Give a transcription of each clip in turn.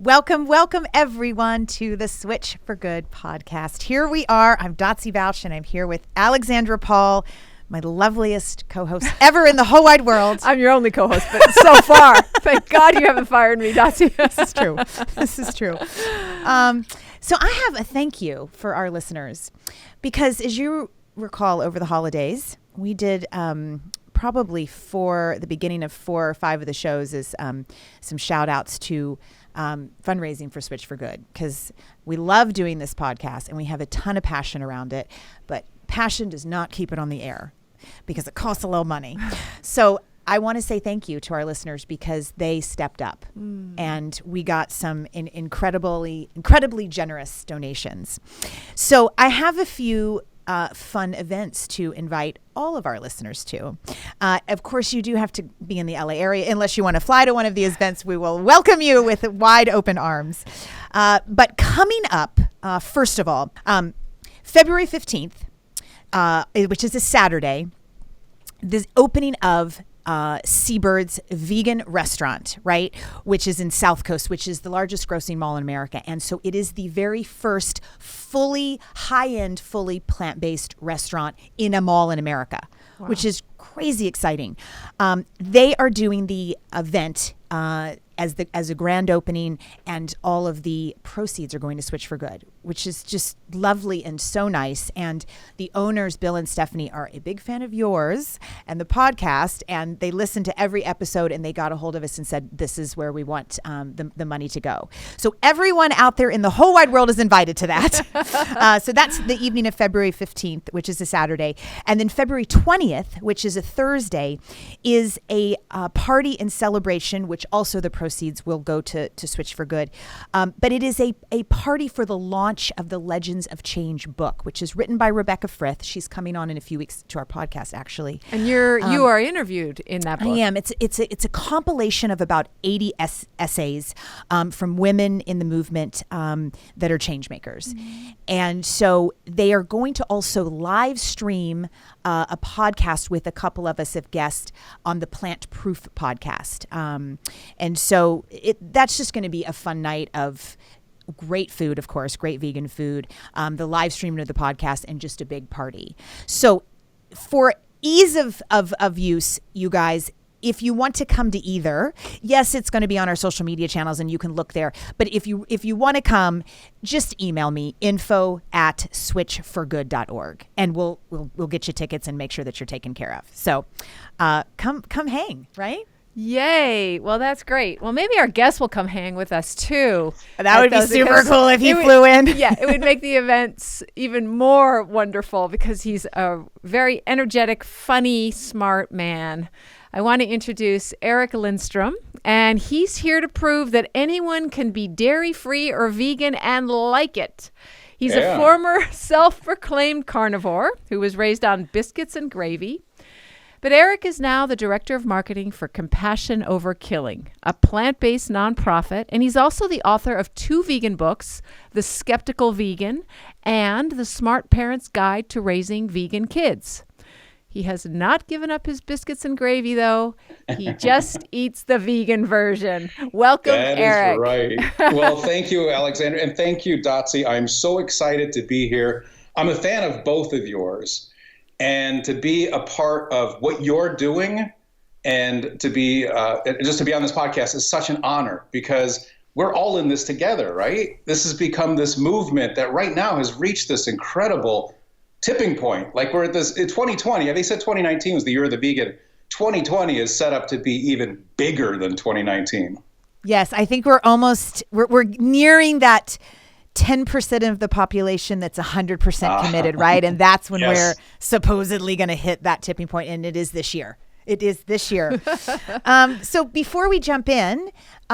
Welcome everyone to the Switch for Good podcast. Here we are. I'm Dotsie Bausch and I'm here with Alexandra Paul, my loveliest co-host ever in the whole wide world. I'm your only co-host, but so far, thank God you haven't fired me, Dotsie. This is true. This is true. So I have a thank you for our listeners because as you recall over the holidays, we did probably for the beginning of 4 or 5 of the shows is some shout outs to fundraising for Switch for Good, because we love doing this podcast and we have a ton of passion around it, but passion does not keep it on the air because it costs a little money. So I want to say thank you to our listeners because they stepped up and we got some incredibly generous donations. So I have a few fun events to invite all of our listeners to. Of course, you do have to be in the LA area. Unless you want to fly to one of these events, we will welcome you with wide open arms. But coming up, first of all, February 15th, which is a Saturday, the opening of Seabird's vegan restaurant, right? Which is in South Coast, which is the largest grossing mall in America. And so it is the very first fully high-end, fully plant-based restaurant in a mall in America, wow, which is crazy exciting. They are doing the event as a grand opening, and all of the proceeds are going to Switch for Good, which is just lovely and so nice. And the owners, Bill and Stephanie, are a big fan of yours and the podcast, and they listened to every episode and they got a hold of us and said, this is where we want the money to go. So everyone out there in the whole wide world is invited to that. So that's the evening of February 15th, which is a Saturday. And then February 20th, which is a Thursday, is a party and celebration, which also the proceeds will go to Switch for Good. But it is a party for the launch of the Legends of Change book, which is written by Rebecca Frith. She's coming on in a few weeks to our podcast, actually. And you are interviewed in that book. I am. It's a compilation of about 80 essays from women in the movement that are change makers. Mm-hmm. And so they are going to also live stream a podcast with a couple of us as guests on the Plant Proof podcast. And so that's just going to be a fun night of great food, of course, great vegan food, the live streaming of the podcast, and just a big party. So for ease of use, you guys, if you want to come to either, yes, it's going to be on our social media channels and you can look there. But if you want to come, just email me, info@switchforgood.org, and we'll get you tickets and make sure that you're taken care of. So come hang, right? Yay. Well, that's great. Well, maybe our guests will come hang with us too. That would be super cool if he flew in. Yeah, it would make the events even more wonderful because he's a very energetic, funny, smart man. I want to introduce Eric Lindstrom, and he's here to prove that anyone can be dairy-free or vegan and like it. He's a former self-proclaimed carnivore who was raised on biscuits and gravy. But Eric is now the director of marketing for Compassion Over Killing, a plant-based nonprofit, and he's also the author of 2 vegan books, The Skeptical Vegan and The Smart Parent's Guide to Raising Vegan Kids. He has not given up his biscuits and gravy, though. He just eats the vegan version. Welcome, Eric. That is right. Well, thank you, Alexandra, and thank you, Dotsie. I'm so excited to be here. I'm a fan of both of yours. And to be a part of what you're doing and to be just to be on this podcast is such an honor because we're all in this together, right? This has become this movement that right now has reached this incredible tipping point. Like we're at this in 2020. They said 2019 was the year of the vegan. 2020 is set up to be even bigger than 2019. Yes, I think we're nearing that 10% of the population that's 100% committed, right? And that's when we're supposedly going to hit that tipping point, and it is this year. It is this year. So before we jump in,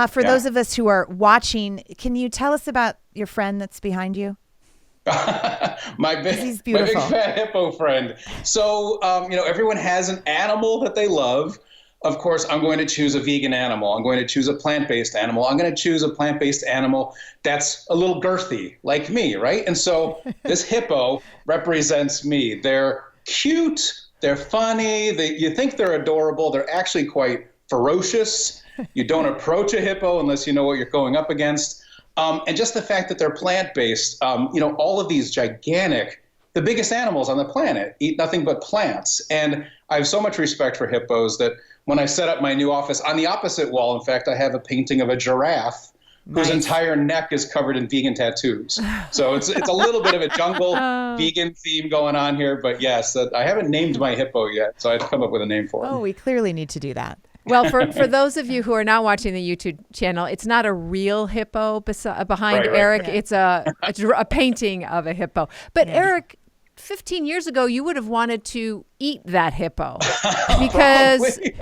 for those of us who are watching, can you tell us about your friend that's behind you? my big fat hippo friend. So, everyone has an animal that they love. Of course, I'm going to choose a vegan animal. I'm going to choose a plant-based animal. I'm going to choose a plant-based animal that's a little girthy, like me, right? And so this hippo represents me. They're cute. They're funny. You think they're adorable. They're actually quite ferocious. You don't approach a hippo unless you know what you're going up against. And just the fact that they're plant-based, all of these gigantic, the biggest animals on the planet eat nothing but plants. And I have so much respect for hippos that when I set up my new office, on the opposite wall, in fact, I have a painting of a giraffe whose entire neck is covered in vegan tattoos. So it's a little bit of a jungle vegan theme going on here. But yes, I haven't named my hippo yet, so I had to come up with a name for him. Oh, we clearly need to do that. Well, for those of you who are not watching the YouTube channel, it's not a real hippo behind Eric. Yeah. It's a painting of a hippo. But Eric, 15 years ago, you would have wanted to eat that hippo because you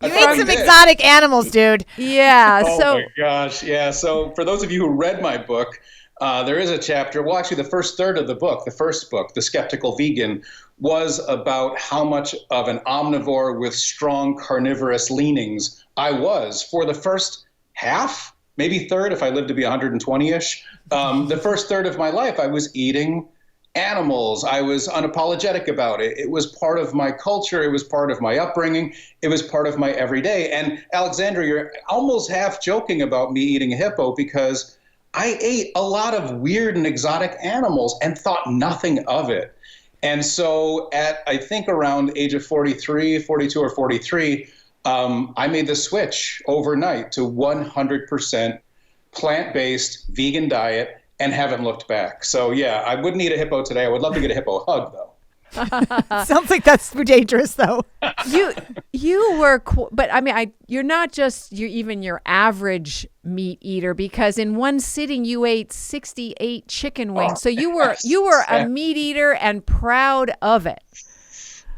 ate some exotic animals, dude. Yeah. Oh my gosh. Yeah. So for those of you who read my book, there is a chapter. Well, actually, the first third of the book, the first book, The Skeptical Vegan, was about how much of an omnivore with strong carnivorous leanings I was for the first half, maybe third, if I lived to be 120-ish. The first third of my life, I was eating animals. I was unapologetic about it. It was part of my culture. It was part of my upbringing. It was part of my everyday. And Alexandra, you're almost half joking about me eating a hippo because I ate a lot of weird and exotic animals and thought nothing of it. And so at, I think around age of 42 or 43, I made the switch overnight to 100% plant-based vegan diet and haven't looked back. So yeah, I wouldn't eat a hippo today. I would love to get a hippo hug though. Sounds like that's dangerous though. You were, but I mean, you're not just your average meat eater, because in one sitting you ate 68 chicken wings. So you were a meat eater and proud of it.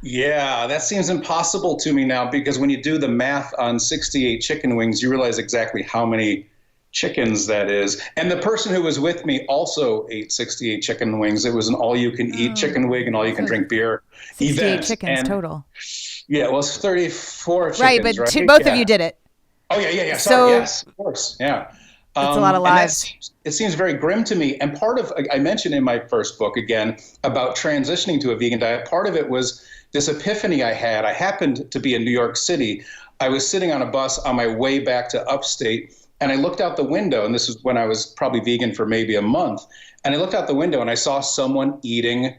Yeah, that seems impossible to me now, because when you do the math on 68 chicken wings, you realize exactly how many chickens that is. And the person who was with me also ate 68 chicken wings. It was an all-you-can-eat chicken wing and all-you-can-drink beer 68 event. chickens total. Yeah, well, it's 34 chickens, right? But both of you did it. Oh, yeah. Sorry, yes, of course, yeah. That's a lot of lives. It seems very grim to me. And part of, I mentioned in my first book, again, about transitioning to a vegan diet, part of it was this epiphany I had. I happened to be in New York City. I was sitting on a bus on my way back to upstate, and I looked out the window, and this was when I was probably vegan for maybe a month. And I looked out the window and I saw someone eating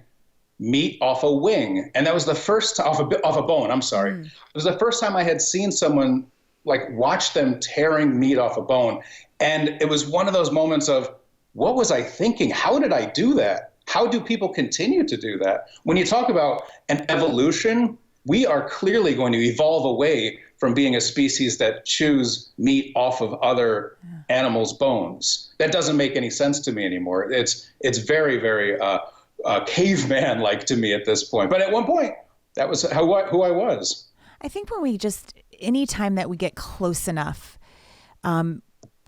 meat off a wing. And that was the first off a bone. I'm sorry. It was the first time I had seen someone watch them tearing meat off a bone. And it was one of those moments of, what was I thinking? How did I do that? How do people continue to do that? When you talk about an evolution, we are clearly going to evolve away from being a species that chews meat off of other animals' bones. That doesn't make any sense to me anymore. It's very, very caveman-like to me at this point. But at one point, that was who I was. I think any time that we get close enough,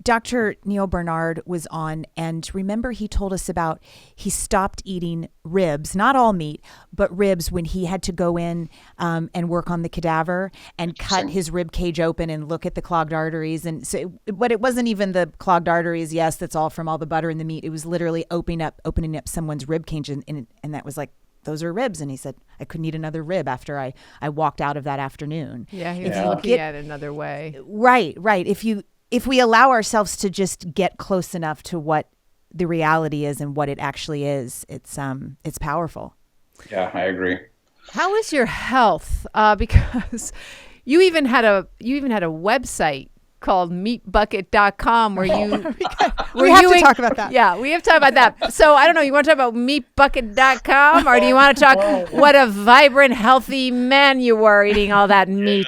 Dr. Neil Bernard was on, and remember he told us about, he stopped eating ribs, not all meat, but ribs, when he had to go in and work on the cadaver and cut his rib cage open and look at the clogged arteries. And so, but it wasn't even the clogged arteries. Yes, that's all from all the butter in the meat. It was literally opening up someone's rib cage, and that was like, those are ribs. And he said, I couldn't eat another rib after I walked out of that afternoon. Yeah, he was looking at it another way. Right. If we allow ourselves to just get close enough to what the reality is and what it actually is, it's powerful. Yeah, I agree. How is your health? Because you even had a website called meatbucket.com where you we have to talk about that. Yeah, we have to talk about that. So I don't know, you want to talk about meatbucket.com, or do you want to talk what a vibrant, healthy man you were eating all that meat?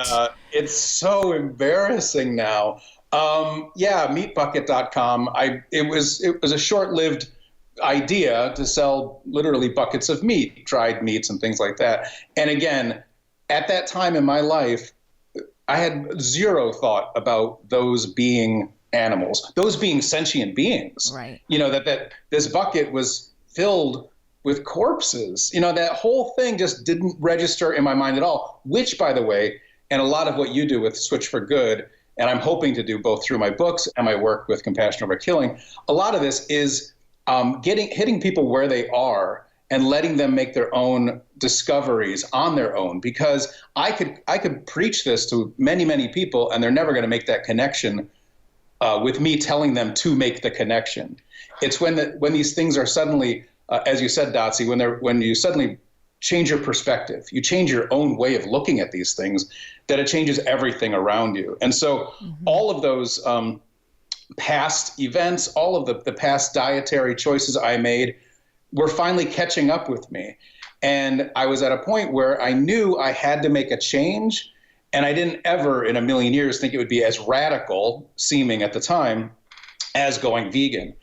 It's so embarrassing now. Meatbucket.com. It was a short-lived idea to sell literally buckets of meat, dried meats and things like that. And again, at that time in my life, I had zero thought about those being animals, those being sentient beings. Right. That this bucket was filled with corpses. That whole thing just didn't register in my mind at all, which, by the way, and a lot of what you do with Switch for Good, and I'm hoping to do both through my books and my work with Compassion Over Killing, a lot of this is hitting people where they are and letting them make their own discoveries on their own, because I could preach this to many, many people and they're never going to make that connection with me telling them to make the connection. It's when these things are suddenly, as you said, Dotsie, when you suddenly change your perspective, you change your own way of looking at these things, that it changes everything around you. And so all of those past events, all of the past dietary choices I made were finally catching up with me. And I was at a point where I knew I had to make a change, and I didn't ever in a million years think it would be as radical seeming at the time as going vegan.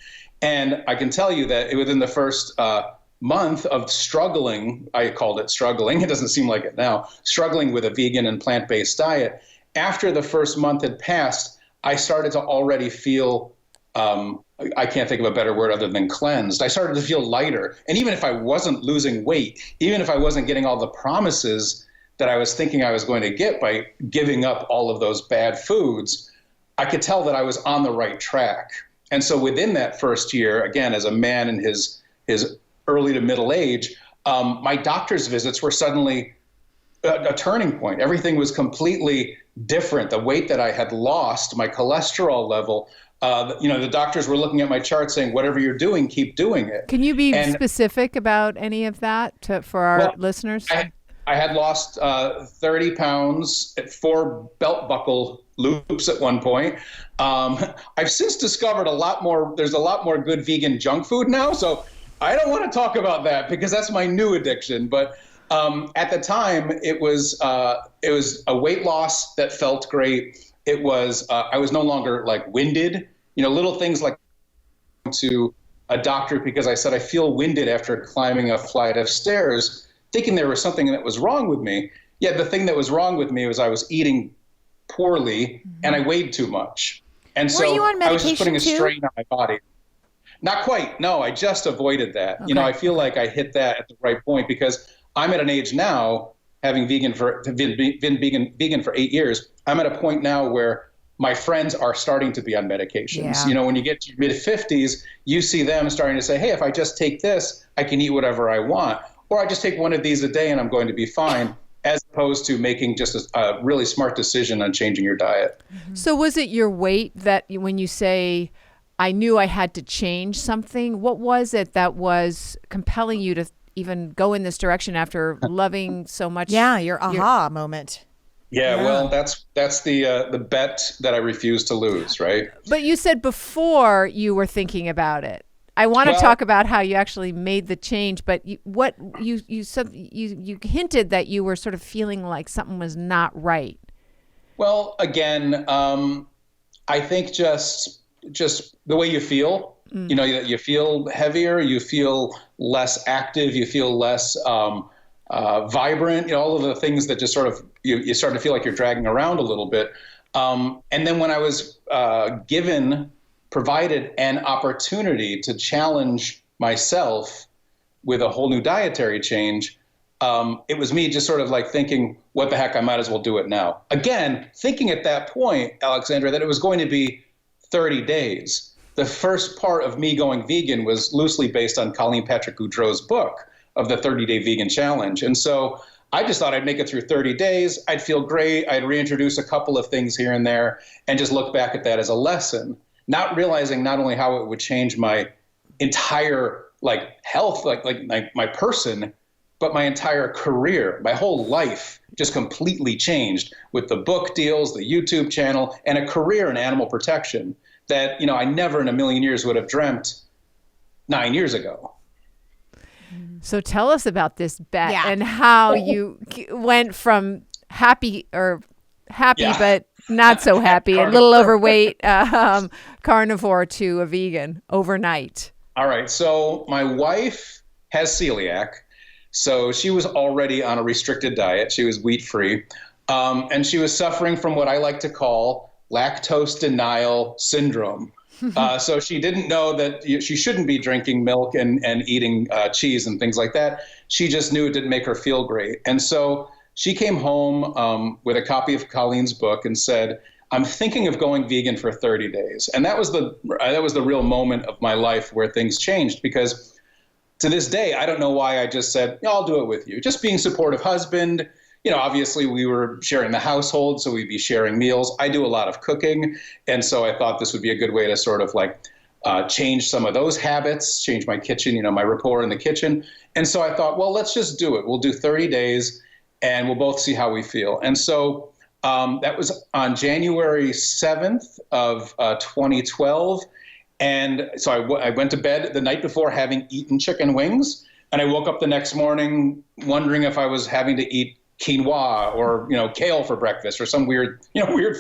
And I can tell you that within the first month of struggling, I called it struggling, it doesn't seem like it now, struggling with a vegan and plant-based diet, after the first month had passed, I started to already feel, I can't think of a better word other than cleansed. I started to feel lighter. And even if I wasn't losing weight, even if I wasn't getting all the promises that I was thinking I was going to get by giving up all of those bad foods, I could tell that I was on the right track. And so within that first year, again, as a man in his early to middle age, my doctor's visits were suddenly a turning point. Everything was completely different. The weight that I had lost, my cholesterol level, the doctors were looking at my chart saying, whatever you're doing, keep doing it. Can you be specific about any of that for our listeners? I had lost 30 pounds at 4 belt buckle loops at one point. I've since discovered there's a lot more good vegan junk food now. So I don't want to talk about that because that's my new addiction. But at the time, it was a weight loss that felt great. It was I was no longer like winded. Little things like to a doctor because I said I feel winded after climbing a flight of stairs, thinking there was something that was wrong with me. Yet the thing that was wrong with me was I was eating poorly and I weighed too much. And so I was just putting a strain on my body. Not quite. No, I just avoided that. Okay. I feel like I hit that at the right point because I'm at an age now, having been vegan for 8 years, I'm at a point now where my friends are starting to be on medications. Yeah. When you get to your mid-50s, you see them starting to say, hey, if I just take this, I can eat whatever I want. Or I just take one of these a day and I'm going to be fine, as opposed to making just a really smart decision on changing your diet. Mm-hmm. So was it your weight that when you say, I knew I had to change something, what was it that was compelling you to even go in this direction after loving so much? Yeah, your aha moment. Yeah, well, that's the bet that I refuse to lose, right? But you said before you were thinking about it. I want to talk about how you actually made the change, but you hinted that you were sort of feeling like something was not right. Well, again, I think just the way you feel. You feel heavier, you feel less active, you feel less vibrant. All of the things that just sort of you start to feel like you're dragging around a little bit. And then when I was provided an opportunity to challenge myself with a whole new dietary change, it was me just sort of like thinking, what the heck, I might as well do it now. Again, thinking at that point, Alexandra, that it was going to be 30 days. The first part of me going vegan was loosely based on Colleen Patrick Goudreau's book of the 30-Day Vegan Challenge. And so I just thought I'd make it through 30 days. I'd feel great. I'd reintroduce a couple of things here and there and just look back at that as a lesson, not realizing not only how it would change my entire health, like my person, but my entire career, my whole life just completely changed with the book deals, the YouTube channel, and a career in animal protection that, I never in a million years would have dreamt 9 years ago. So tell us about this bet and how you went from happy but not so happy, a little overweight carnivore to a vegan overnight. All right. So my wife has celiac. So she was already on a restricted diet. She was wheat-free. And she was suffering from what I like to call lactose denial syndrome. So she didn't know that she shouldn't be drinking milk and eating cheese and things like that. She just knew it didn't make her feel great. And so she came home with a copy of Colleen's book and said, I'm thinking of going vegan for 30 days. And that was the real moment of my life where things changed, because to this day, I don't know why I just said, I'll do it with you. Just being supportive husband. Obviously we were sharing the household, so we'd be sharing meals. I do a lot of cooking. And so I thought this would be a good way to sort of like change some of those habits, change my kitchen, my rapport in the kitchen. And so I thought, well, let's just do it. We'll do 30 days and we'll both see how we feel. And so that was on January 7th of 2012. And so I went to bed the night before having eaten chicken wings. And I woke up the next morning wondering if I was having to eat quinoa or, kale for breakfast or some weird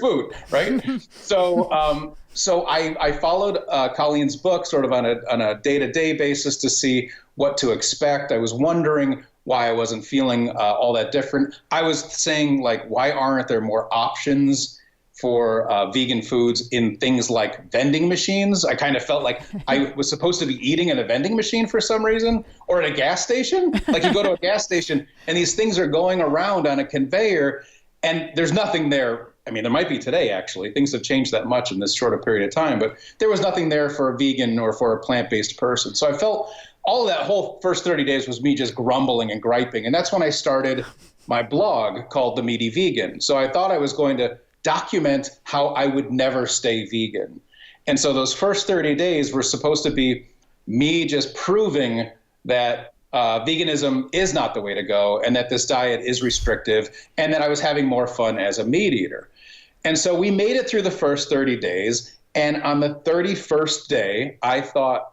food, right? So I followed Colleen's book sort of on a day-to-day basis to see what to expect. I was wondering why I wasn't feeling all that different. I was saying, like, why aren't there more options for vegan foods in things like vending machines? I kind of felt like I was supposed to be eating in a vending machine for some reason, or at a gas station. Like, you go to a gas station and these things are going around on a conveyor and there's nothing there. I mean, there might be today, actually. Things have changed that much in this shorter period of time, but there was nothing there for a vegan or for a plant-based person. So I felt all of that whole first 30 days was me just grumbling and griping. And that's when I started my blog called The Meaty Vegan. So I thought I was going to document how I would never stay vegan. And so those first 30 days were supposed to be me just proving that veganism is not the way to go and that this diet is restrictive and that I was having more fun as a meat eater. And so we made it through the first 30 days. And on the 31st day, I thought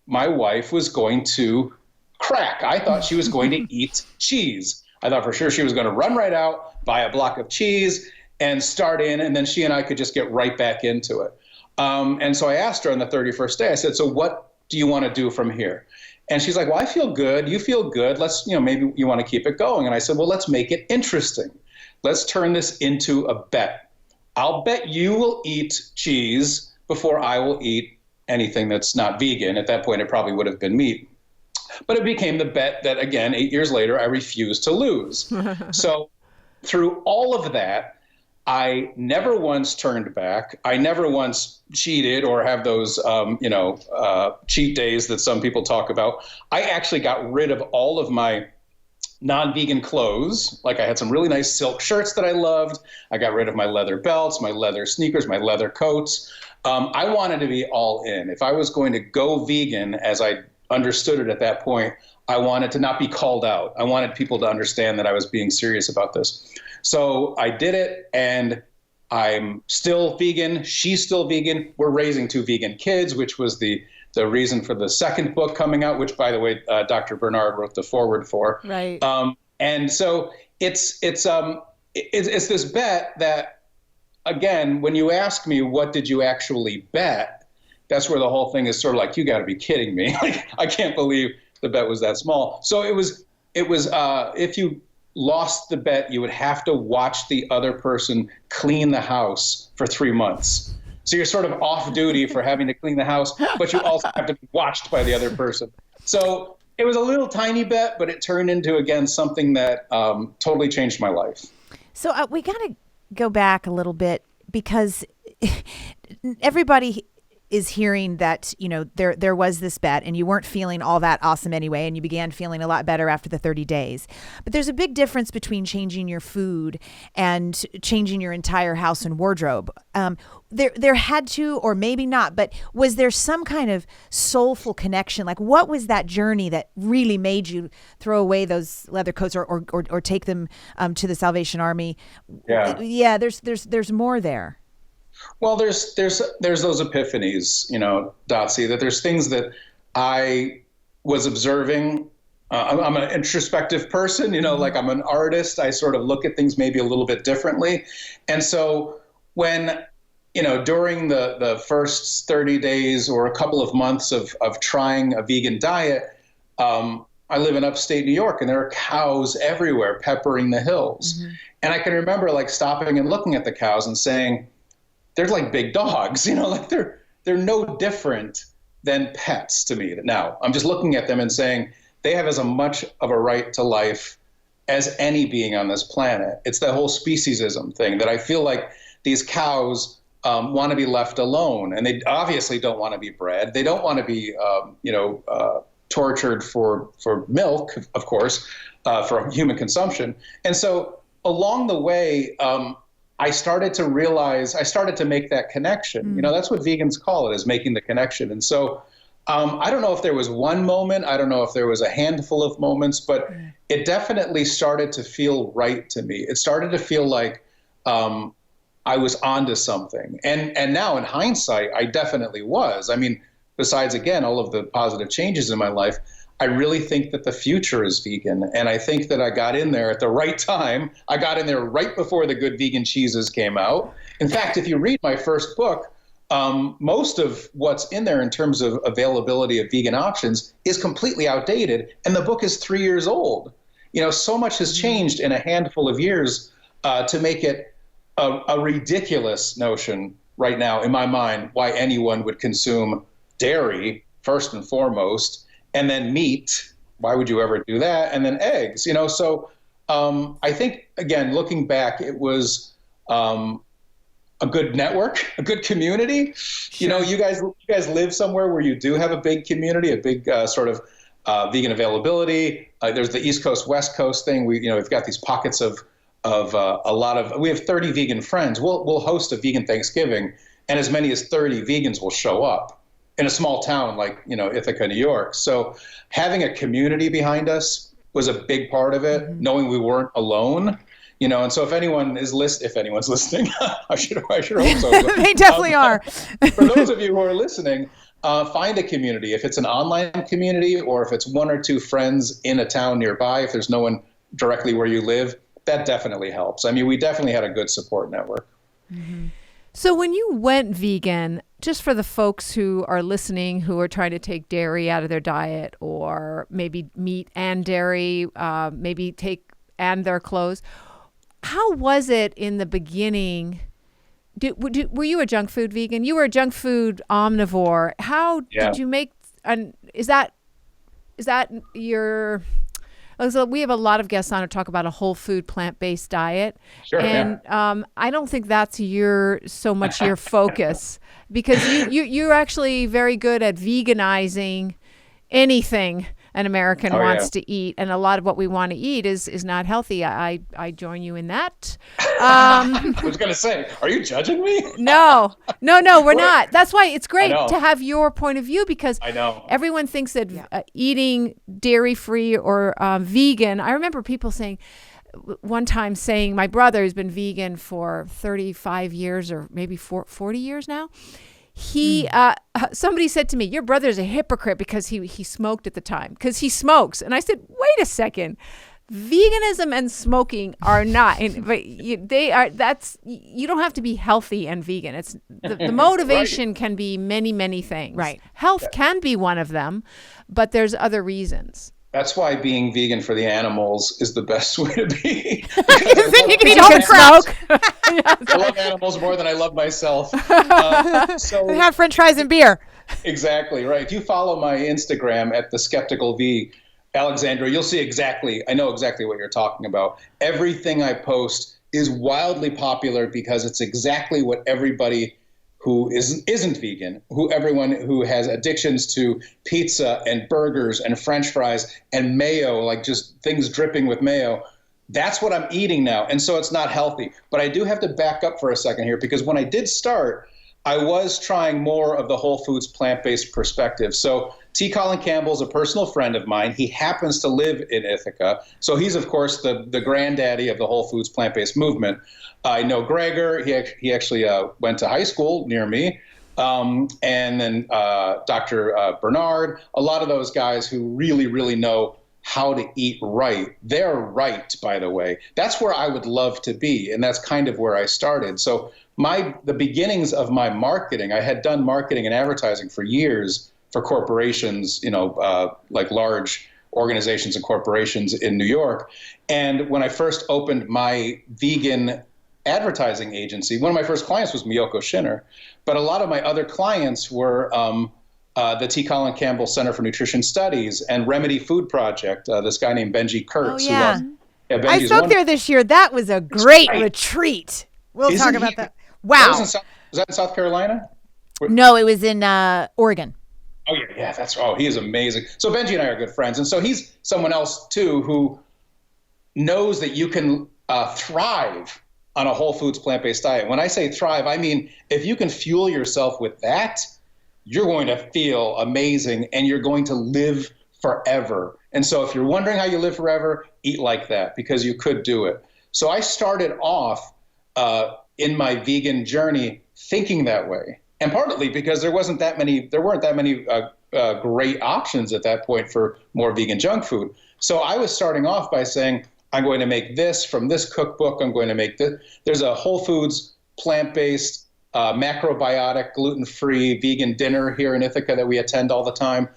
my wife was going to crack. I thought she was going to eat cheese. I thought for sure she was going to run right out, buy a block of cheese, and start in, and then she and I could just get right back into it. And so I asked her on the 31st day, I said, so what do you want to do from here? And she's like, well, I feel good. You feel good. Let's, maybe you want to keep it going. And I said, well, let's make it interesting. Let's turn this into a bet. I'll bet you will eat cheese before I will eat anything that's not vegan. At that point, it probably would have been meat. But it became the bet that, again, 8 years later, I refused to lose. So through all of that, I never once turned back. I never once cheated or have those, cheat days that some people talk about. I actually got rid of all of my non-vegan clothes. Like, I had some really nice silk shirts that I loved. I got rid of my leather belts, my leather sneakers, my leather coats. I wanted to be all in. If I was going to go vegan, as I understood it at that point, I wanted to not be called out. I wanted people to understand that I was being serious about this. So I did it, and I'm still vegan. She's still vegan. We're raising 2 vegan kids, which was the reason for the second book coming out, which, by the way, Dr. Bernard wrote the foreword for. Right. And so it's this bet that, again, when you ask me what did you actually bet, that's where the whole thing is sort of like, you got to be kidding me. Like, I can't believe the bet was that small. So it was if you lost the bet, you would have to watch the other person clean the house for 3 months. So you're sort of off duty for having to clean the house, but you also have to be watched by the other person. So it was a little tiny bet, but it turned into, again, something that totally changed my life. So we got to go back a little bit, because everybody is hearing that, there was this bet and you weren't feeling all that awesome anyway, and you began feeling a lot better after the 30 days. But there's a big difference between changing your food and changing your entire house and wardrobe. There had to, or maybe not, but was there some kind of soulful connection? Like, what was that journey that really made you throw away those leather coats or take them to the Salvation Army? Yeah, there's more there. Well, there's those epiphanies, Dotsie, that there's things that I was observing. I'm an introspective person, like I'm an artist. I sort of look at things maybe a little bit differently. And so when, during the first 30 days or a couple of months of trying a vegan diet, I live in upstate New York, and there are cows everywhere peppering the hills. Mm-hmm. And I can remember like stopping and looking at the cows and saying, they're like big dogs, like they're no different than pets to me. Now, I'm just looking at them and saying they have as much of a right to life as any being on this planet. It's that whole speciesism thing that I feel like these cows want to be left alone, and they obviously don't want to be bred. They don't want to be, tortured for milk, of course, for human consumption. And so along the way, I started to make that connection. That's what vegans call it, is making the connection. And so I don't know if there was one moment, I don't know if there was a handful of moments, but it definitely started to feel right to me. It started to feel like I was onto something. And now in hindsight, I definitely was. I mean, besides, again, all of the positive changes in my life, I really think that the future is vegan. And I think that I got in there at the right time. I got in there right before the good vegan cheeses came out. In fact, if you read my first book, most of what's in there in terms of availability of vegan options is completely outdated. And the book is 3 years old. So much has changed in a handful of years to make it a ridiculous notion right now, in my mind, why anyone would consume dairy first and foremost, and then meat. Why would you ever do that? And then eggs, So I think, again, looking back, it was a good network, a good community. Sure. You guys live somewhere where you do have a big community, a big sort of vegan availability. There's the East Coast, West Coast thing. We've got these pockets of a lot of. We have 30 vegan friends. We'll host a vegan Thanksgiving, and as many as 30 vegans will show up in a small town like Ithaca, New York. So having a community behind us was a big part of it. Knowing we weren't alone. And so if anyone's listening, I should hope so. They definitely are. For those of you who are listening, find a community. If it's an online community or if it's one or two friends in a town nearby, if there's no one directly where you live, that definitely helps. I mean, we definitely had a good support network. Mm-hmm. So when you went vegan, just for the folks who are listening, who are trying to take dairy out of their diet, or maybe meat and dairy, maybe take and their clothes, how was it in the beginning? Were you a junk food vegan? You were a junk food omnivore. How did you make? And is that your? So we have a lot of guests on to talk about a whole food plant-based diet. Sure. And I don't think that's so much your focus, because you're actually very good at veganizing anything an American wants to eat, and a lot of what we want to eat is not healthy. I join you in that. I was going to say, are you judging me? No, we're not. That's why it's great to have your point of view, because I know everyone thinks that eating dairy-free or vegan. I remember people saying, one time saying, my brother has been vegan for 35 years or maybe 40 years now. Somebody said to me, your brother's a hypocrite because he smoked at the time, because he smokes. And I said, wait a second, veganism and smoking are not, they are, you don't have to be healthy and vegan. It's the motivation can be many, many things. Right. Health can be one of them, but there's other reasons. That's why being vegan for the animals is the best way to be. Then you can eat all the crap. I love animals more than I love myself. So have French fries and beer. Exactly right. If you follow my Instagram at the Skeptical V, Alexandra, you'll see I know exactly what you're talking about. Everything I post is wildly popular because it's exactly what everybody who isn't vegan, everyone who has addictions to pizza and burgers and French fries and mayo, like just things dripping with mayo, that's what I'm eating now. And so it's not healthy. But I do have to back up for a second here, because when I did start, I was trying more of the whole foods plant-based perspective. So T. Colin Campbell's a personal friend of mine. He happens to live in Ithaca. So he's, of course, the granddaddy of the whole foods plant-based movement. I know Gregor. He actually went to high school near me. And then Dr. Bernard, a lot of those guys who really, really know how to eat right. They're right, by the way. That's where I would love to be, and that's kind of where I started. So the beginnings of my marketing, I had done marketing and advertising for years for corporations, like large organizations and corporations in New York. And when I first opened my vegan advertising agency, one of my first clients was Miyoko Shinner, but a lot of my other clients were the T. Colin Campbell Center for Nutrition Studies and Remedy Food Project, this guy named Benji Kurtz. Oh, yeah. I Benji's spoke there this year. That was a great retreat. We'll talk about that. Wow. Was that in South Carolina? No, it was in Oregon. Oh yeah, he is amazing. So Benji and I are good friends, and so he's someone else too who knows that you can thrive on a whole foods plant-based diet. When I say thrive, I mean if you can fuel yourself with that, you're going to feel amazing and you're going to live forever. And so if you're wondering how you live forever, eat like that, because you could do it. So I started off in my vegan journey thinking that way, and partly because there weren't that many great options at that point for more vegan junk food. So I was starting off by saying, I'm going to make this from this cookbook. I'm going to make this. There's a Whole Foods plant-based, macrobiotic, gluten-free vegan dinner here in Ithaca that we attend all the time.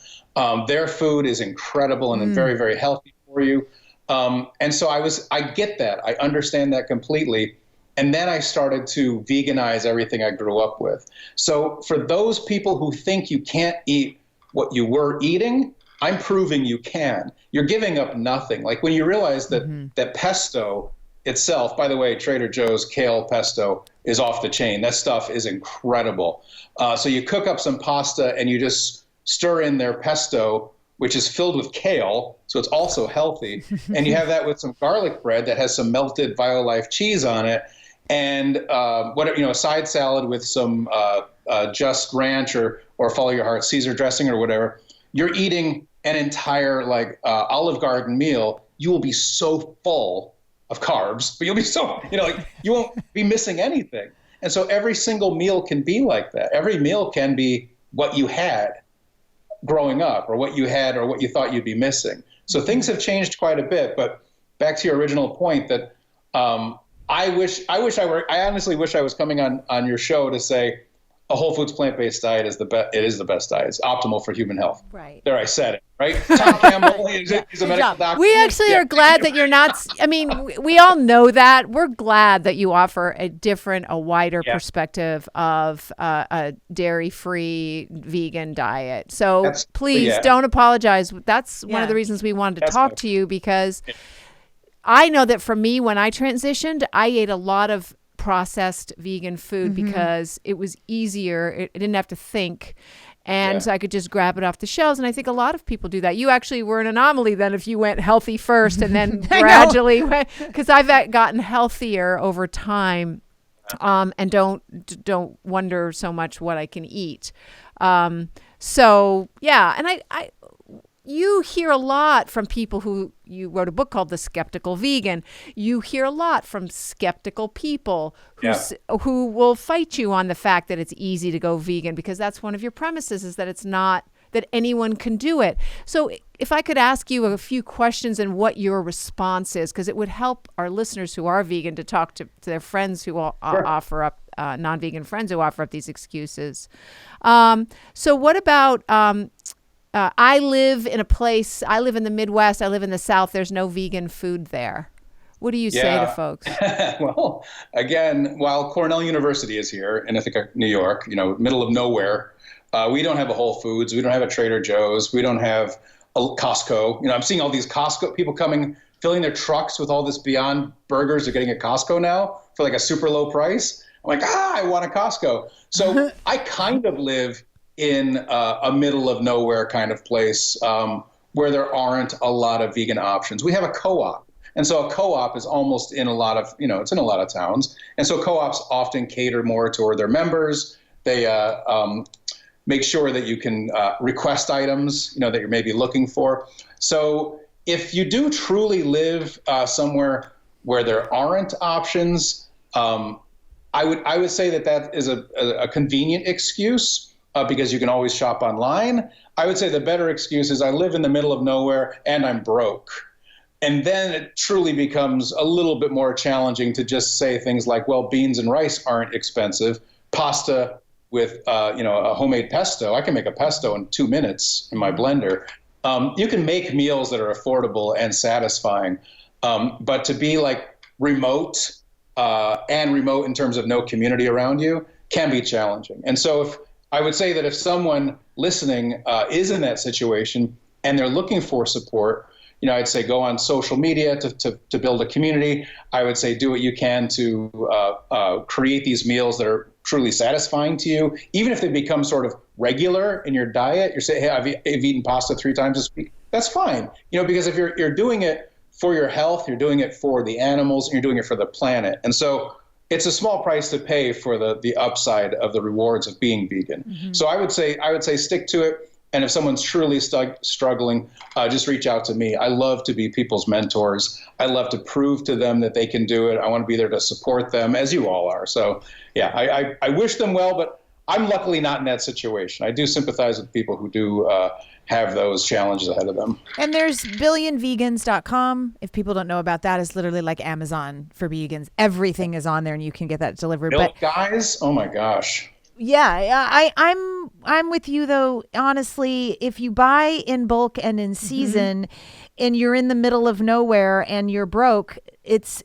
Their food is incredible and very, very healthy for you. And so I get that. I understand that completely. And then I started to veganize everything I grew up with. So for those people who think you can't eat what you were eating, I'm proving you can. You're giving up nothing. Like when you realize that that pesto itself, by the way, Trader Joe's kale pesto is off the chain. That stuff is incredible. So you cook up some pasta and you just stir in their pesto, which is filled with kale, so it's also healthy. And you have that with some garlic bread that has some melted Violife cheese on it, and a side salad with some Just Ranch or Follow Your Heart Caesar dressing or whatever. You're eating an entire Olive Garden meal. You will be so full of carbs, but you'll be so, you won't be missing anything. And so every single meal can be like that. Every meal can be what you had growing up, or what you had, or what you thought you'd be missing. So things have changed quite a bit. But back to your original point, that I honestly wish I was coming on your show to say a whole foods plant-based diet is the best. It is the best diet. It's optimal for human health. Right. There, I said it. Right. Tom Campbell, he's a medical doctor. We actually are glad that you're not. I mean, we all know that. We're glad that you offer a wider perspective of a dairy-free vegan diet. So please don't apologize. That's one of the reasons we wanted to talk to you, because I know that for me, when I transitioned, I ate a lot of processed vegan food because it was easier. It didn't have to think. And so I could just grab it off the shelves. And I think a lot of people do that. You actually were an anomaly then if you went healthy first and then gradually went, because I've gotten healthier over time and don't wonder so much what I can eat. And you hear a lot from people who, you wrote a book called The Skeptical Vegan. You hear a lot from skeptical people who will fight you on the fact that it's easy to go vegan, because that's one of your premises, is that it's not, that anyone can do it. So if I could ask you a few questions and what your response is, because it would help our listeners who are vegan to talk to their friends who offer up, non-vegan friends who offer up these excuses. So what about... I live in the Midwest, I live in the South, there's no vegan food there. What do you say to folks? Well, again, while Cornell University is here in Ithaca, New York, middle of nowhere, we don't have a Whole Foods, we don't have a Trader Joe's, we don't have a Costco. I'm seeing all these Costco people coming, filling their trucks with all this Beyond Burgers they're getting at Costco now for like a super low price. I'm like, I want a Costco. So I kind of live in a middle of nowhere kind of place where there aren't a lot of vegan options. We have a co-op. And so a co-op is almost in a lot of, it's in a lot of towns. And so co-ops often cater more toward their members. They make sure that you can request items, that you're maybe looking for. So if you do truly live somewhere where there aren't options, I would say that is a convenient excuse. Because you can always shop online. I would say the better excuse is I live in the middle of nowhere and I'm broke. And then it truly becomes a little bit more challenging to just say things like, well, beans and rice aren't expensive. Pasta with a homemade pesto. I can make a pesto in 2 minutes in my blender. You can make meals that are affordable and satisfying. But to be like remote in terms of no community around you can be challenging. And so I would say that if someone listening is in that situation and they're looking for support, I'd say go on social media to build a community. I would say do what you can to create these meals that are truly satisfying to you, even if they become sort of regular in your diet, you're saying, hey, I've eaten pasta 3 times this week. That's fine. Because if you're doing it for your health, you're doing it for the animals, and you're doing it for the planet. And so it's a small price to pay for the upside of the rewards of being vegan. Mm-hmm. So I would say stick to it. And if someone's truly struggling, just reach out to me. I love to be people's mentors. I love to prove to them that they can do it. I want to be there to support them, as you all are. So, yeah, I wish them well, but I'm luckily not in that situation. I do sympathize with people who do have those challenges ahead of them. And there's billionvegans.com. If people don't know about that, it's literally like Amazon for vegans. Everything is on there, and you can get that delivered. Milk, guys, oh my gosh. Yeah, I'm with you though. Honestly, if you buy in bulk and in season, and you're in the middle of nowhere and you're broke, it's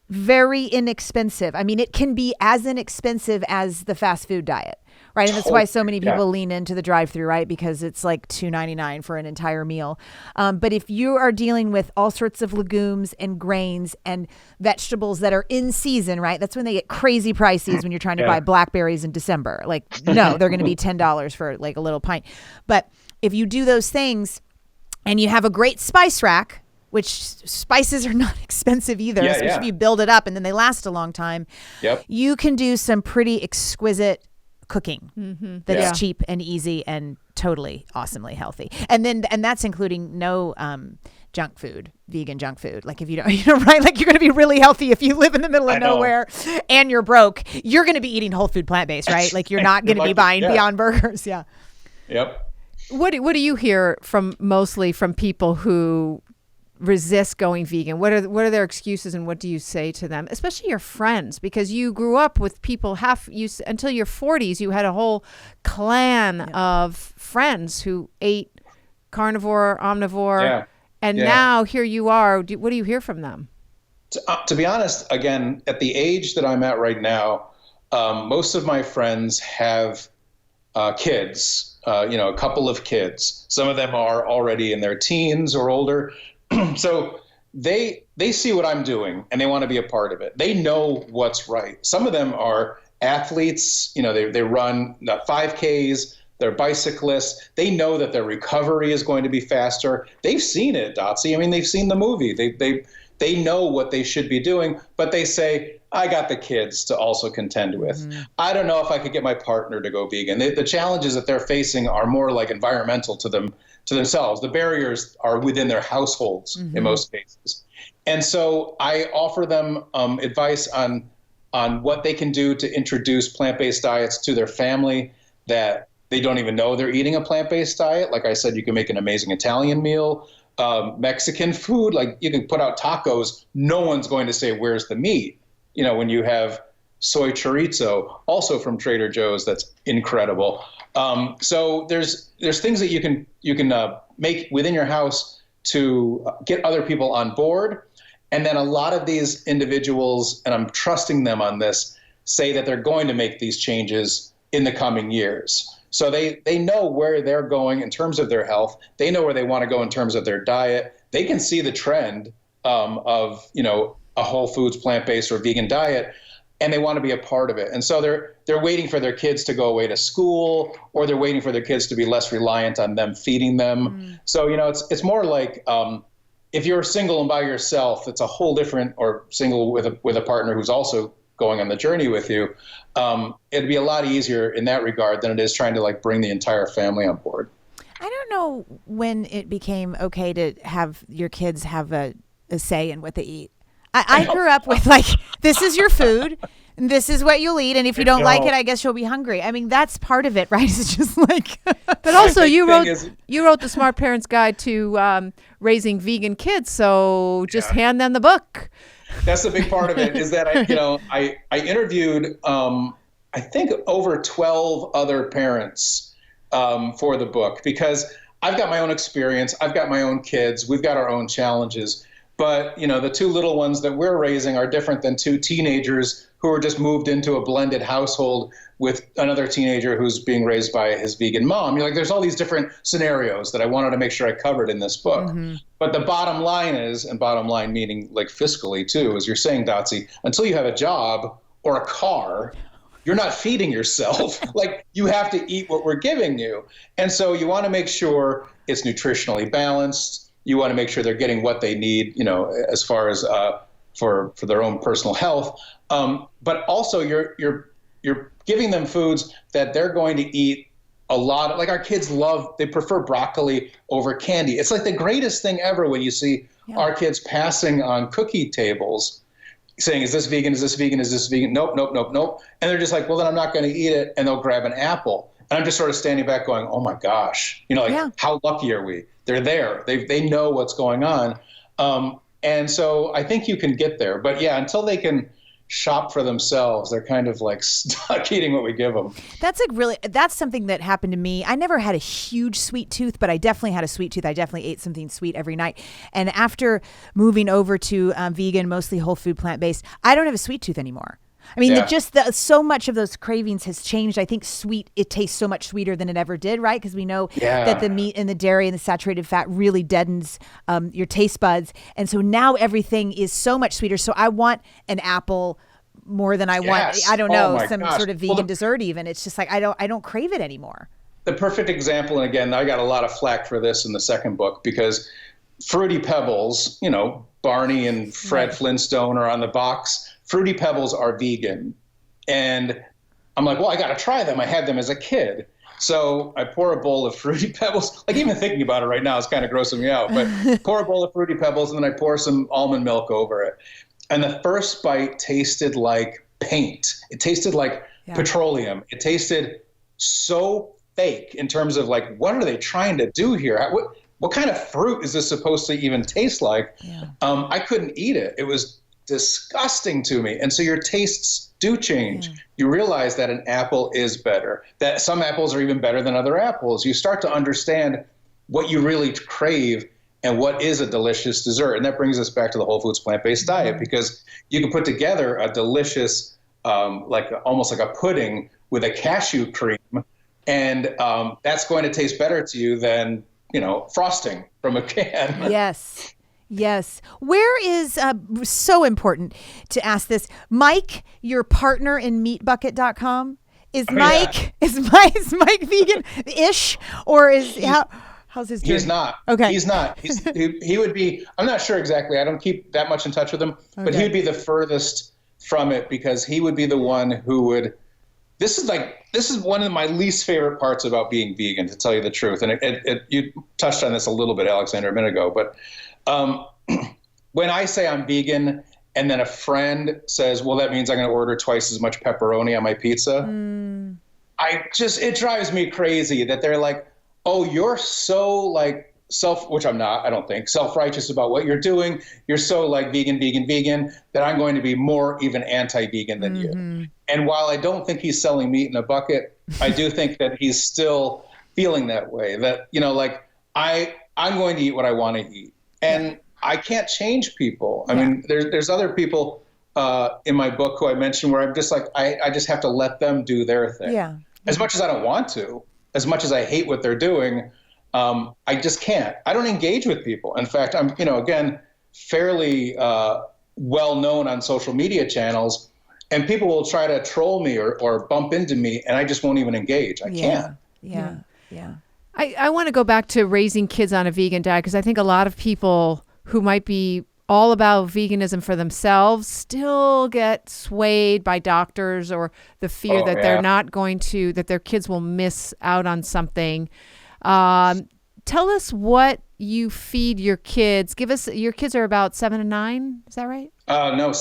very inexpensive. I mean, it can be as inexpensive as the fast food diet, right? And that's why so many people lean into the drive-through, right? Because it's like $2.99 for an entire meal. But if you are dealing with all sorts of legumes and grains and vegetables that are in season, right? That's when they get crazy pricey, is when you're trying to buy blackberries in December. Like, no, they're going to be $10 for like a little pint. But if you do those things and you have a great spice rack, which spices are not expensive either, especially if you build it up and then they last a long time. Yep. You can do some pretty exquisite cooking that is cheap and easy and totally awesomely healthy. And that's including no junk food, vegan junk food. Like if you don't, right? Like you're going to be really healthy if you live in the middle of nowhere and you're broke. You're going to be eating whole food plant-based, right? Like you're not going to be buying Beyond Burgers. Yeah. Yep. What do you hear mostly from people who resist going vegan? What are their excuses, and what do you say to them, especially your friends? Because you grew up with people until your 40s, you had a whole clan of friends who ate carnivore, omnivore, and now here you are. What do you hear from them? To be honest, again, at the age that I'm at right now, most of my friends have kids, a couple of kids. Some of them are already in their teens or older. So they see what I'm doing and they want to be a part of it. They know what's right. Some of them are athletes, they run 5Ks, they're bicyclists. They know that their recovery is going to be faster. They've seen it, Dotsie. I mean, they've seen the movie. They know what they should be doing, but they say, I got the kids to also contend with. Mm-hmm. I don't know if I could get my partner to go vegan. The challenges that they're facing are more like environmental to themselves. The barriers are within their households in most cases. And so I offer them advice on what they can do to introduce plant-based diets to their family that they don't even know they're eating a plant-based diet. Like I said, you can make an amazing Italian meal, Mexican food, like you can put out tacos. No one's going to say, where's the meat? When you have soy chorizo, also from Trader Joe's, that's incredible. So there's things that you can make within your house to get other people on board. And then a lot of these individuals, and I'm trusting them on this, say that they're going to make these changes in the coming years. So they know where they're going in terms of their health. They know where they want to go in terms of their diet. They can see the trend of a whole foods, plant-based or vegan diet, and they want to be a part of it. And so they're waiting for their kids to go away to school, or they're waiting for their kids to be less reliant on them feeding them. So, it's more like if you're single and by yourself, it's a whole different, or single with a partner who's also going on the journey with you. It'd be a lot easier in that regard than it is trying to bring the entire family on board. I don't know when it became okay to have your kids have a say in what they eat. I grew up with this is your food, and this is what you'll eat, and if you don't like it, I guess you'll be hungry. I mean, that's part of it, right? It's just like. But also, you wrote the Smart Parents Guide to Raising Vegan Kids, so just hand them the book. That's the big part of it. Is that I interviewed I think over 12 other parents for the book, because I've got my own experience, I've got my own kids, we've got our own challenges. But, the 2 little ones that we're raising are different than 2 teenagers who are just moved into a blended household with another teenager who's being raised by his vegan mom. There's all these different scenarios that I wanted to make sure I covered in this book. Mm-hmm. But the bottom line is, and bottom line meaning fiscally too, as you're saying, Dotsie, until you have a job or a car, you're not feeding yourself. Like, you have to eat what we're giving you. And so you want to make sure it's nutritionally balanced. You want to make sure they're getting what they need, as far as for their own personal health. But also you're giving them foods that they're going to eat a lot of. Like, our kids they prefer broccoli over candy. It's like the greatest thing ever when you see our kids passing on cookie tables saying, is this vegan? Is this vegan? Is this vegan? Nope, nope, nope, nope. And they're just like, well, then I'm not going to eat it. And they'll grab an apple. And I'm just sort of standing back going, oh my gosh, how lucky are we? They're there. They know what's going on. And so I think you can get there. But yeah, until they can shop for themselves, they're kind of like stuck eating what we give them. That's something that happened to me. I never had a huge sweet tooth, but I definitely had a sweet tooth. I definitely ate something sweet every night. And after moving over to vegan, mostly whole food, plant-based, I don't have a sweet tooth anymore. I mean, so much of those cravings has changed. I think it tastes so much sweeter than it ever did, right? Because we know that the meat and the dairy and the saturated fat really deadens your taste buds. And so now everything is so much sweeter. So I want an apple more than I want, I don't know, sort of vegan dessert even. It's just like, I don't crave it anymore. The perfect example, and again, I got a lot of flack for this in the second book, because Fruity Pebbles, Barney and Fred Flintstone are on the box. Fruity Pebbles are vegan. And I'm like, well, I got to try them. I had them as a kid. So I pour a bowl of Fruity Pebbles. Like, even thinking about it right now is kind of grossing me out. But pour a bowl of Fruity Pebbles, and then I pour some almond milk over it. And the first bite tasted like paint. It tasted like petroleum. It tasted so fake in terms of like, what are they trying to do here? What kind of fruit is this supposed to even taste like? Yeah. I couldn't eat it. It was disgusting to me. And so your tastes do change. You realize that an apple is better, that some apples are even better than other apples. You start to understand what you really crave and what is a delicious dessert. And that brings us back to the whole foods plant-based diet, because you can put together a delicious, almost like a pudding with a cashew cream. And that's going to taste better to you than, frosting from a can. Yes. Where is, so important to ask this, Mike, your partner in meatbucket.com, is Mike vegan-ish, or how's his journey? He's not. Okay. He's not. He would be, I'm not sure exactly. I don't keep that much in touch with him, but he would be the furthest from it, because he would be the one who would, this is one of my least favorite parts about being vegan, to tell you the truth. And you touched on this a little bit, Alexander, a minute ago, but when I say I'm vegan and then a friend says, well, that means I'm going to order twice as much pepperoni on my pizza. It drives me crazy that they're like, oh, you're so like which I'm not, I don't think, self-righteous about what you're doing. You're so like vegan, that I'm going to be more even anti-vegan than you. And while I don't think he's selling meat in a bucket, I do think that he's still feeling that way, that, I'm going to eat what I want to eat. And I can't change people. I mean, there's other people in my book who I mentioned where I'm just like, I just have to let them do their thing. Yeah. As much as I don't want to, as much as I hate what they're doing, I just can't. I don't engage with people. In fact, I'm, again, fairly well known on social media channels, and people will try to troll me or bump into me, and I just won't even engage. I can't. Yeah. I want to go back to raising kids on a vegan diet, because I think a lot of people who might be all about veganism for themselves still get swayed by doctors or the fear that they're not going to, that their kids will miss out on something. Tell us what you feed your kids. Your kids are about 7 and 9. Is that right? No,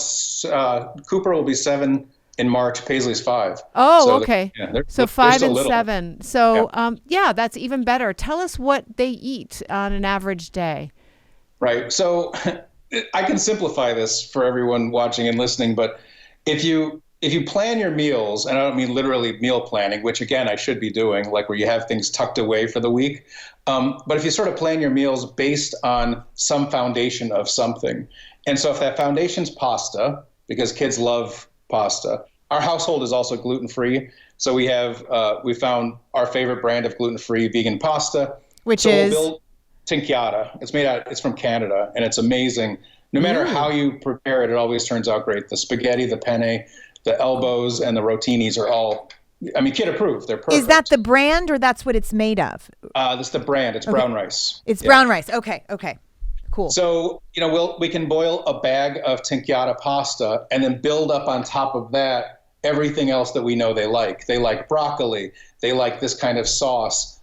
Cooper will be 7 in March. Paisley's 5. Oh, so okay. So 5 and 7. So, that's even better. Tell us what they eat on an average day. Right. So I can simplify this for everyone watching and listening, but if you plan your meals, and I don't mean literally meal planning, which again, I should be doing, like where you have things tucked away for the week. But if you sort of plan your meals based on some foundation of something. And so if that foundation's pasta, because kids love pasta, our household is also gluten-free. So we found our favorite brand of gluten-free vegan pasta. Which is? We'll build Tinkyata. It's from Canada, and it's amazing. No matter how you prepare it, it always turns out great. The spaghetti, the penne, the elbows and the rotinis are all, I mean, kid approved. They're perfect. Is that the brand or that's what it's made of? That's the brand. It's brown rice. It's brown rice. Okay. Cool. So, we can boil a bag of tinkyata pasta and then build up on top of that everything else that we know they like. They like broccoli. They like this kind of sauce.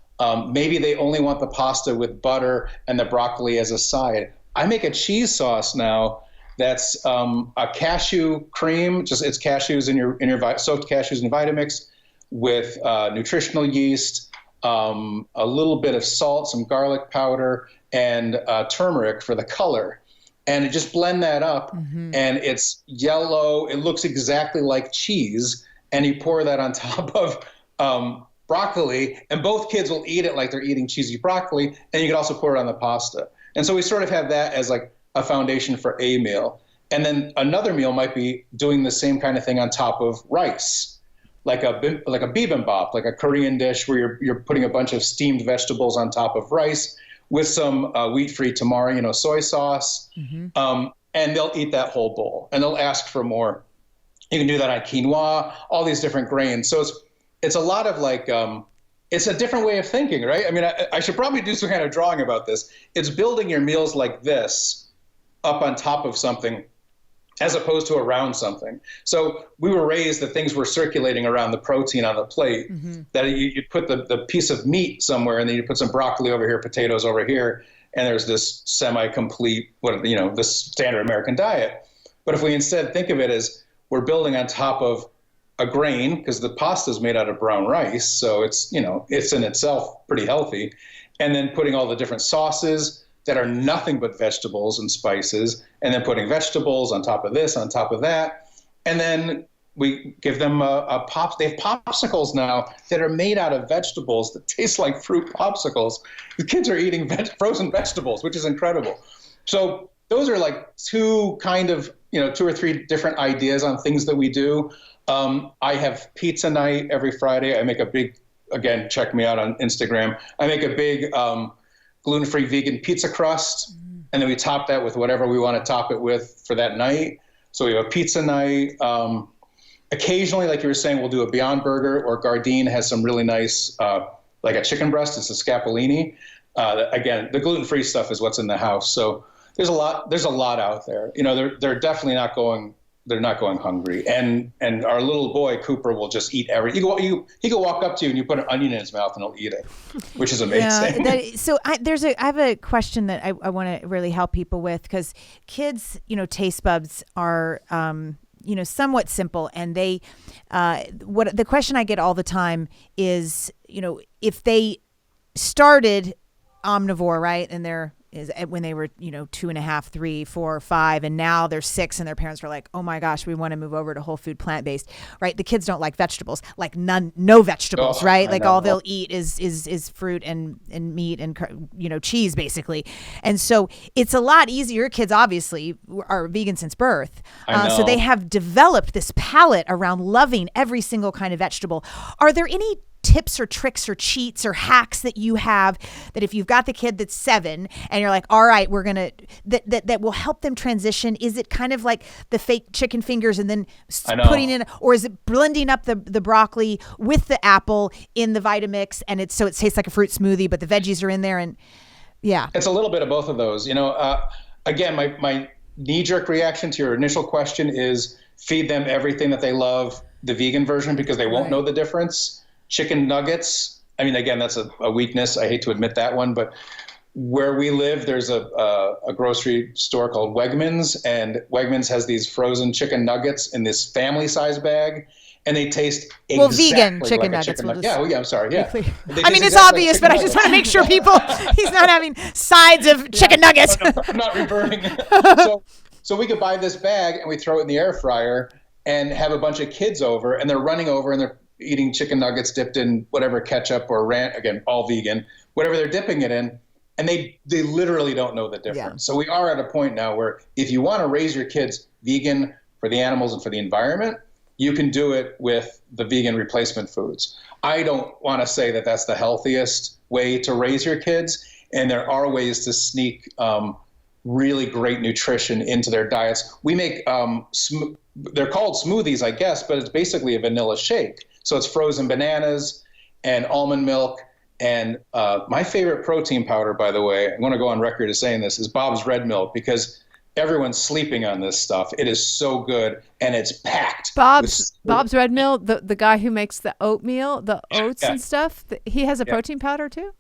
Maybe they only want the pasta with butter and the broccoli as a side. I make a cheese sauce now that's a cashew cream. It's cashews in your soaked cashews in Vitamix with nutritional yeast, a little bit of salt, some garlic powder, and turmeric for the color. And just blend that up, and it's yellow. It looks exactly like cheese, and you pour that on top of broccoli, and both kids will eat it like they're eating cheesy broccoli, and you can also pour it on the pasta. And so we sort of have that as like a foundation for a meal. And then another meal might be doing the same kind of thing on top of rice, like a bibimbap, like a Korean dish where you're putting a bunch of steamed vegetables on top of rice with some wheat-free tamari, soy sauce, and they'll eat that whole bowl, and they'll ask for more. You can do that on quinoa, all these different grains. So it's a lot of like, it's a different way of thinking, right? I mean, I should probably do some kind of drawing about this. It's building your meals like this up on top of something as opposed to around something. So we were raised that things were circulating around the protein on the plate, that you put the piece of meat somewhere, and then you put some broccoli over here, potatoes over here, and there's this semi-complete, this standard American diet. But if we instead think of it as we're building on top of a grain, because the pasta is made out of brown rice, so it's in itself pretty healthy, and then putting all the different sauces that are nothing but vegetables and spices, and then putting vegetables on top of this, on top of that. And then we give them they have popsicles now that are made out of vegetables that taste like fruit popsicles. The kids are eating frozen vegetables, which is incredible. So those are like two or three different ideas on things that we do. I have pizza night every Friday. I make a big, again, check me out on Instagram. I make a big, gluten-free vegan pizza crust, and then we top that with whatever we want to top it with for that night. So we have a pizza night. Occasionally, like you were saying, we'll do a Beyond Burger, or Gardein has some really nice, like a chicken breast. It's a scapellini. Again, the gluten-free stuff is what's in the house. So there's a lot out there. They're definitely not going. They're not going hungry, and our little boy Cooper will just eat everything. He can walk up to you and you put an onion in his mouth and he'll eat it, which is amazing. I have a question that I want to really help people with, because kids, taste buds are somewhat simple, and they what the question I get all the time is, if they started omnivore, right, and when they were 2.5, 3, 4, 5, and now they're 6, and their parents were like, oh my gosh, we want to move over to whole food plant-based, right? The kids don't like vegetables, like no vegetables, right? Like all they'll eat is fruit and meat and cheese, basically. And so it's a lot easier. Kids obviously are vegan since birth, so they have developed this palate around loving every single kind of vegetable. Are there any tips or tricks or cheats or hacks that you have that if you've got the kid that's 7 and you're like, all right, we're gonna that will help them transition? Is it kind of like the fake chicken fingers and then putting in, or is it blending up the broccoli with the apple in the Vitamix, and it tastes like a fruit smoothie, but the veggies are in there? And it's a little bit of both of those. Again, my knee-jerk reaction to your initial question is feed them everything that they love, the vegan version, because they won't know the difference. Chicken nuggets, I mean, again, that's a weakness. I hate to admit that one, but where we live, there's a grocery store called Wegmans, and Wegmans has these frozen chicken nuggets in this family-size bag, and they taste exactly vegan chicken like nuggets. A chicken nugget. I'm sorry. Yeah. I mean, it's obvious, but I just want to make sure he's not having sides of chicken nuggets. I'm not reverting. So we could buy this bag and we throw it in the air fryer and have a bunch of kids over, and they're running over and they're eating chicken nuggets dipped in whatever ketchup or ranch, again, all vegan, whatever they're dipping it in, and they literally don't know the difference. Yeah. So we are at a point now where if you want to raise your kids vegan for the animals and for the environment, you can do it with the vegan replacement foods. I don't want to say that that's the healthiest way to raise your kids, and there are ways to sneak really great nutrition into their diets. We make they're called smoothies, I guess, but it's basically a vanilla shake. So it's frozen bananas and almond milk. And my favorite protein powder, by the way, I want to go on record as saying this, is Bob's Red Milk, because everyone's sleeping on this stuff. It is so good, and it's packed. Bob's Red Mill, the guy who makes the oatmeal, the oats and stuff, he has a protein powder too?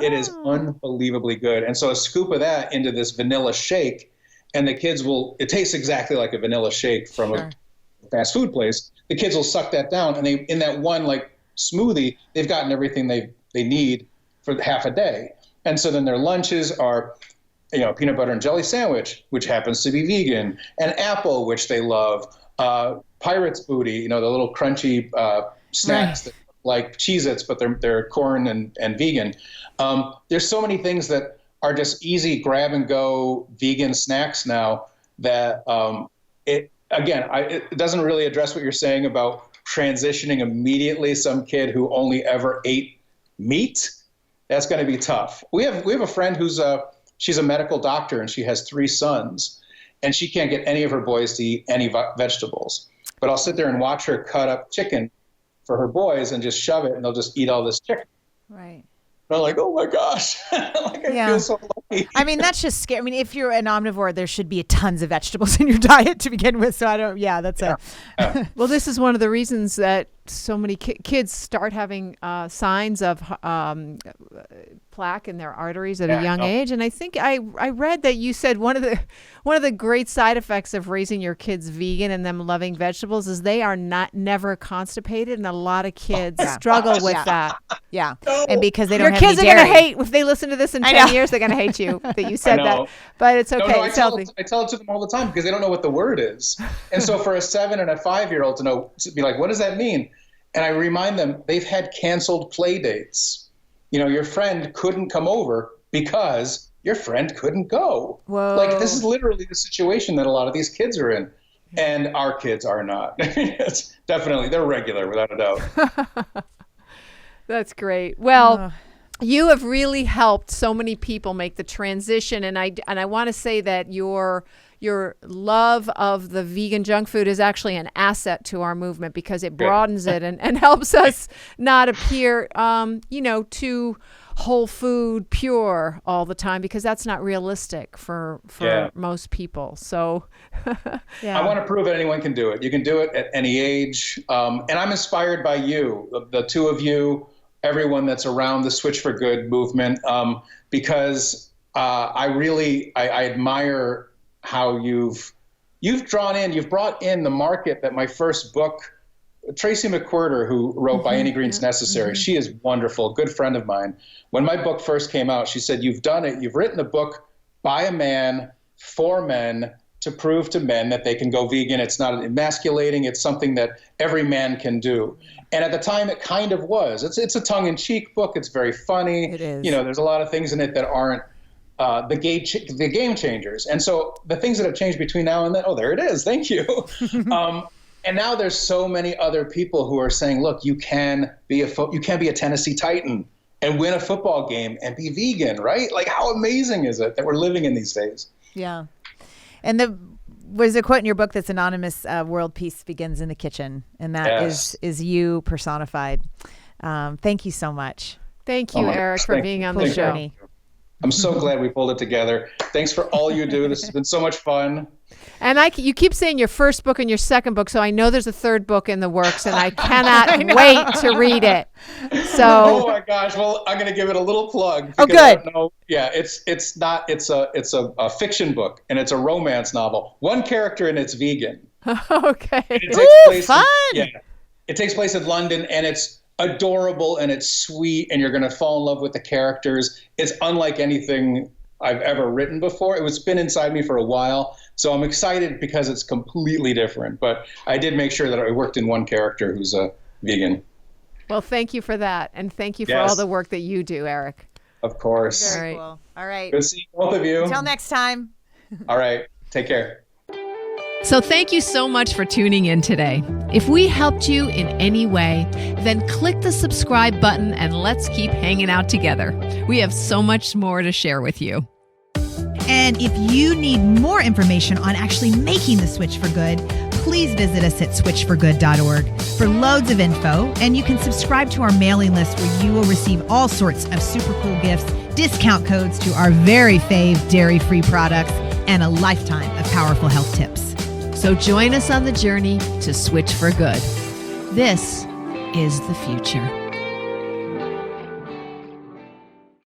It is unbelievably good. And so a scoop of that into this vanilla shake, and the kids it tastes exactly like a vanilla shake from a fast food place. The kids will suck that down, and in that one smoothie, they've gotten everything they need for half a day. And so then their lunches are, peanut butter and jelly sandwich, which happens to be vegan, an apple, which they love, Pirate's Booty, the little crunchy snacks that look like Cheez-Its, but they're corn and vegan. There's so many things that are just easy grab and go vegan snacks now that it doesn't really address what you're saying about transitioning immediately some kid who only ever ate meat. That's going to be tough. We have a friend who's she's a medical doctor, and she has 3 sons, and she can't get any of her boys to eat any vegetables. But I'll sit there and watch her cut up chicken for her boys and just shove it, and they'll just eat all this chicken. Right. And I'm like, oh my gosh, I feel so lucky. I mean, that's just scary. I mean, if you're an omnivore, there should be tons of vegetables in your diet to begin with. So Well, this is one of the reasons that so many kids start having signs of plaque in their arteries at a young age. And I think I read that you said one of the great side effects of raising your kids vegan and them loving vegetables is they are never constipated, and a lot of kids struggle with that. Yeah, and because they don't your have kids any are dairy. going to hate if they listen to this in 10 years. They're going to hate you that you said that, but it's okay. No, I tell it to them all the time because they don't know what the word is, and so for a 7 and a 5-year-old to be like, what does that mean? And I remind them they've had canceled play dates. Your friend couldn't come over because your friend couldn't go. Whoa. This is literally the situation that a lot of these kids are in. And our kids are not. It's definitely, they're regular without a doubt. That's great. Well, you have really helped so many people make the transition. And I want to say that your love of the vegan junk food is actually an asset to our movement because it broadens it and helps us not appear, too whole food pure all the time, because that's not realistic for most people. So I want to prove that anyone can do it. You can do it at any age. And I'm inspired by you, the two of you, everyone that's around the Switch for Good movement, because I admire how you've brought in the market that my first book, Tracy McWhirter, who wrote By Any Means Necessary, she is wonderful, good friend of mine. When my book first came out, she said, you've done it. You've written a book by a man, for men, to prove to men that they can go vegan. It's not emasculating. It's something that every man can do. And at the time, it kind of was. It's a tongue-in-cheek book. It's very funny. It is. There's a lot of things in it that aren't the game changers. And so the things that have changed between now and then, there it is. Thank you. And now there's so many other people who are saying, look, you can be a Tennessee Titan and win a football game and be vegan, right? How amazing is it that we're living in these days? Yeah. And was a quote in your book that's anonymous, world peace begins in the kitchen. And that is you personified. Thank you so much. Thank you, Eric, for being on the show. Journey. I'm so glad we pulled it together. Thanks for all you do. This has been so much fun. And you keep saying your first book and your second book, so I know there's a third book in the works, and I cannot wait to read it. So, oh my gosh! Well, I'm going to give it a little plug. Oh, good. It's a fiction book, and it's a romance novel. One character, and it's vegan. Okay. Fun. It takes place in London, and it's adorable and it's sweet, and you're going to fall in love with the characters. It's unlike anything I've ever written before. It's been inside me for a while, so I'm excited because it's completely different. But I did make sure that I worked in one character who's a vegan. Well, thank you for that, and thank you for all the work that you do, Eric. Of course. Very cool. All right. Good to see both of you. Until next time. All right. Take care. So thank you so much for tuning in today. If we helped you in any way, then click the subscribe button and let's keep hanging out together. We have so much more to share with you. And if you need more information on actually making the switch for good, please visit us at switchforgood.org for loads of info, and you can subscribe to our mailing list where you will receive all sorts of super cool gifts, discount codes to our very fave dairy-free products, and a lifetime of powerful health tips. So join us on the journey to switch for good. This is the future.